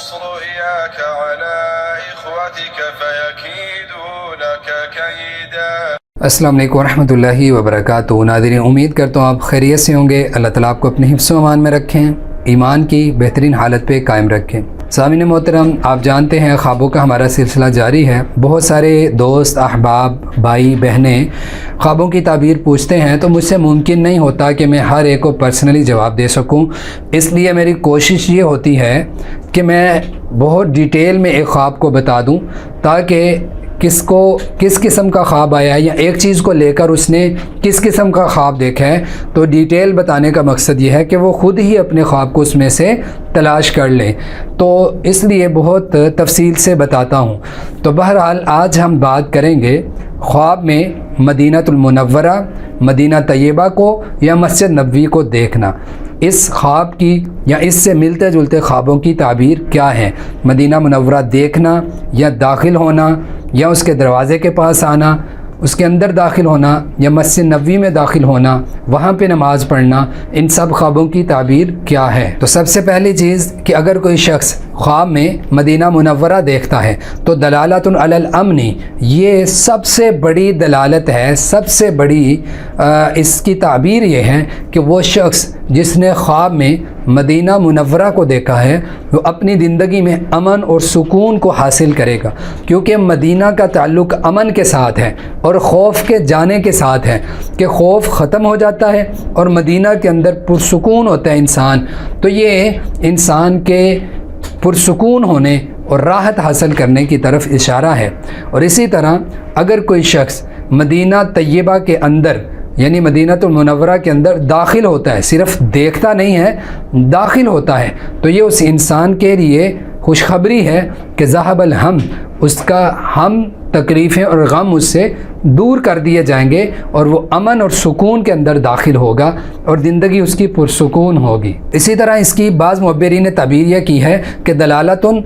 رؤياك على إخوتك فيكيدوا لك كيدا۔ السلام علیکم ورحمۃ اللہ وبرکاتہ۔ ناظرین، امید کرتا ہوں آپ خیریت سے ہوں گے۔ اللہ تعالیٰ آپ کو اپنے حفظ و امان میں رکھیں، ایمان کی بہترین حالت پہ قائم رکھیں۔ سامعین محترم، آپ جانتے ہیں خوابوں کا ہمارا سلسلہ جاری ہے۔ بہت سارے دوست، احباب، بھائی بہنیں خوابوں کی تعبیر پوچھتے ہیں، تو مجھ سے ممکن نہیں ہوتا کہ میں ہر ایک کو پرسنلی جواب دے سکوں۔ اس لیے میری کوشش یہ ہوتی ہے کہ میں بہت ڈیٹیل میں ایک خواب کو بتا دوں، تاکہ کس قسم کا خواب آیا ہے یا ایک چیز کو لے کر اس نے کس قسم کا خواب دیکھا ہے، تو ڈیٹیل بتانے کا مقصد یہ ہے کہ وہ خود ہی اپنے خواب کو اس میں سے تلاش کر لیں۔ تو اس لیے بہت تفصیل سے بتاتا ہوں۔ تو بہرحال آج ہم بات کریں گے خواب میں مدینہ المنورہ، مدینہ طیبہ کو یا مسجد نبوی کو دیکھنا۔ اس خواب کی یا اس سے ملتے جلتے خوابوں کی تعبیر کیا ہے؟ مدینہ منورہ دیکھنا یا داخل ہونا یا اس کے دروازے کے پاس آنا، اس کے اندر داخل ہونا یا مسجد نبوی میں داخل ہونا، وہاں پہ نماز پڑھنا، ان سب خوابوں کی تعبیر کیا ہے؟ تو سب سے پہلی چیز کہ اگر کوئی شخص خواب میں مدینہ منورہ دیکھتا ہے تو دلالۃ علی الامن، یہ سب سے بڑی دلالت ہے، سب سے بڑی اس کی تعبیر یہ ہے کہ وہ شخص جس نے خواب میں مدینہ منورہ کو دیکھا ہے وہ اپنی زندگی میں امن اور سکون کو حاصل کرے گا، کیونکہ مدینہ کا تعلق امن کے ساتھ ہے اور خوف کے جانے کے ساتھ ہے، کہ خوف ختم ہو جاتا ہے اور مدینہ کے اندر پرسکون ہوتا ہے انسان۔ تو یہ انسان کے پرسکون ہونے اور راحت حاصل کرنے کی طرف اشارہ ہے۔ اور اسی طرح اگر کوئی شخص مدینہ طیبہ کے اندر یعنی مدینہ المنورہ کے اندر داخل ہوتا ہے، صرف دیکھتا نہیں ہے، داخل ہوتا ہے، تو یہ اس انسان کے لیے خوشخبری ہے کہ ذہب الہم، اس کا ہم تکلیفیں اور غم اس سے دور کر دیے جائیں گے اور وہ امن اور سکون کے اندر داخل ہوگا اور زندگی اس کی پرسکون ہوگی۔ اسی طرح اس کی بعض معبرین نے تعبیر یہ کی ہے کہ دلالتن،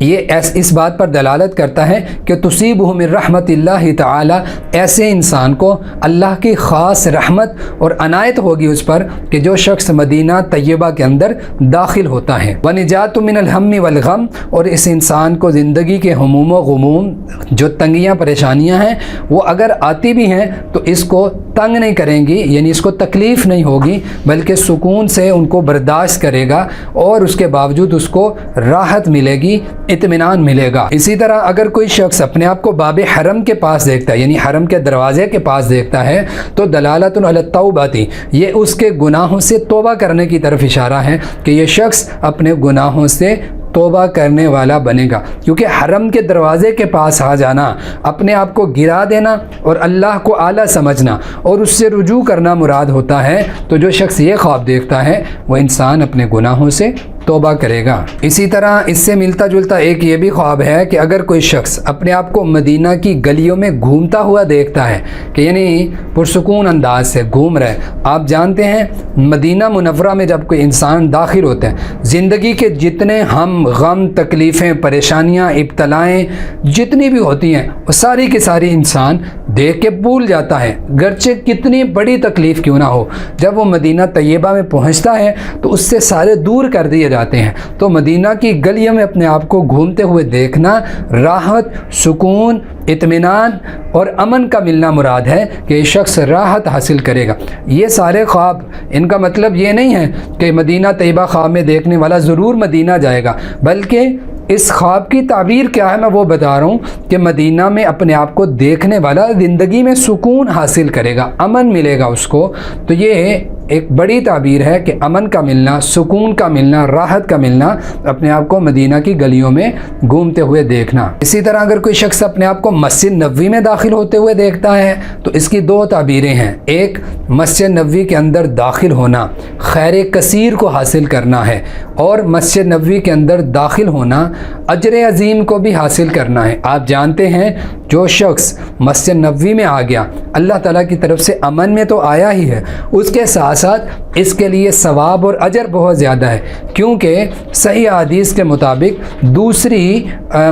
یہ اس بات پر دلالت کرتا ہے کہ تصیبہ من رحمت اللہ تعالی، ایسے انسان کو اللہ کی خاص رحمت اور عنایت ہوگی اس پر کہ جو شخص مدینہ طیبہ کے اندر داخل ہوتا ہے۔ ونجات من الہم والغم، اور اس انسان کو زندگی کے ہموم و غموم، جو تنگیاں پریشانیاں ہیں، وہ اگر آتی بھی ہیں تو اس کو تنگ نہیں کریں گی، یعنی اس کو تکلیف نہیں ہوگی، بلکہ سکون سے ان کو برداشت کرے گا اور اس کے باوجود اس کو راحت ملے گی، اطمینان ملے گا۔ اسی طرح اگر کوئی شخص اپنے آپ کو باب حرم کے پاس دیکھتا ہے، یعنی حرم کے دروازے کے پاس دیکھتا ہے، تو دلالت علی التوبہ، یہ اس کے گناہوں سے توبہ کرنے کی طرف اشارہ ہے کہ یہ شخص اپنے گناہوں سے توبہ کرنے والا بنے گا، کیونکہ حرم کے دروازے کے پاس آ جانا، اپنے آپ کو گرا دینا اور اللہ کو اعلیٰ سمجھنا اور اس سے رجوع کرنا مراد ہوتا ہے۔ تو جو شخص یہ خواب دیکھتا ہے وہ انسان اپنے گناہوں سے توبہ کرے گا۔ اسی طرح اس سے ملتا جلتا ایک یہ بھی خواب ہے کہ اگر کوئی شخص اپنے آپ کو مدینہ کی گلیوں میں گھومتا ہوا دیکھتا ہے، کہ یعنی پرسکون انداز سے گھوم رہے۔ آپ جانتے ہیں مدینہ منورہ میں جب کوئی انسان داخل ہوتا ہے، زندگی کے جتنے ہم غم، تکلیفیں، پریشانیاں، ابتلائیں جتنی بھی ہوتی ہیں، وہ ساری کی ساری انسان دیکھ کے بھول جاتا ہے، گرچہ کتنی بڑی تکلیف کیوں نہ ہو۔ جب وہ مدینہ طیبہ میں پہنچتا ہے تو اس سے سارے دور کر دیے جاتے ہیں۔ تو مدینہ کی گلیوں میں اپنے آپ کو گھومتے ہوئے دیکھنا راحت، سکون، اطمینان اور امن کا ملنا مراد ہے کہ یہ شخص راحت حاصل کرے گا۔ یہ سارے خواب، ان کا مطلب یہ نہیں ہے کہ مدینہ طیبہ خواب میں دیکھنے والا ضرور مدینہ جائے گا، بلکہ اس خواب کی تعبیر کیا ہے میں وہ بتا رہا ہوں کہ مدینہ میں اپنے آپ کو دیکھنے والا زندگی میں سکون حاصل کرے گا، امن ملے گا اس کو۔ تو یہ ایک بڑی تعبیر ہے کہ امن کا ملنا، سکون کا ملنا، راحت کا ملنا، اپنے آپ کو مدینہ کی گلیوں میں گھومتے ہوئے دیکھنا۔ اسی طرح اگر کوئی شخص اپنے آپ کو مسجد نبوی میں داخل ہوتے ہوئے دیکھتا ہے تو اس کی دو تعبیریں ہیں۔ ایک، مسجد نبوی کے اندر داخل ہونا خیر کثیر کو حاصل کرنا ہے، اور مسجد نبوی کے اندر داخل ہونا اجر عظیم کو بھی حاصل کرنا ہے۔ آپ جانتے ہیں جو شخص مسجد نبوی میں آ گیا اللہ تعالیٰ کی طرف سے امن میں تو آیا ہی ہے، اس کے ساتھ ساتھ اس کے لیے ثواب اور اجر بہت زیادہ ہے، کیونکہ صحیح حدیث کے مطابق دوسری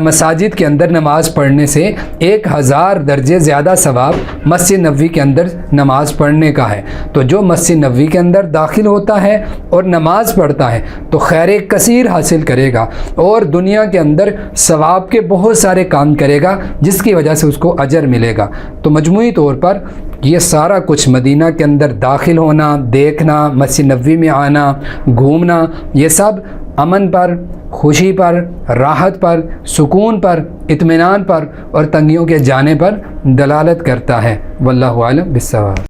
مساجد کے اندر نماز پڑھنے سے 1000 درجے زیادہ ثواب مسجد نبوی کے اندر نماز پڑھنے کا ہے۔ تو جو مسجد نبوی کے اندر داخل ہوتا ہے اور نماز پڑھتا ہے تو خیر کثیر حاصل کرے گا اور دنیا کے اندر ثواب کے بہت سارے کام کرے گا جس کی وجہ سے اس کو اجر ملے گا۔ تو مجموعی طور پر یہ سارا کچھ مدینہ کے اندر داخل ہونا، دیکھنا، مسجد نبوی میں آنا، گھومنا، یہ سب امن پر، خوشی پر، راحت پر، سکون پر، اطمینان پر اور تنگیوں کے جانے پر دلالت کرتا ہے۔ واللہ اعلم بالصواب۔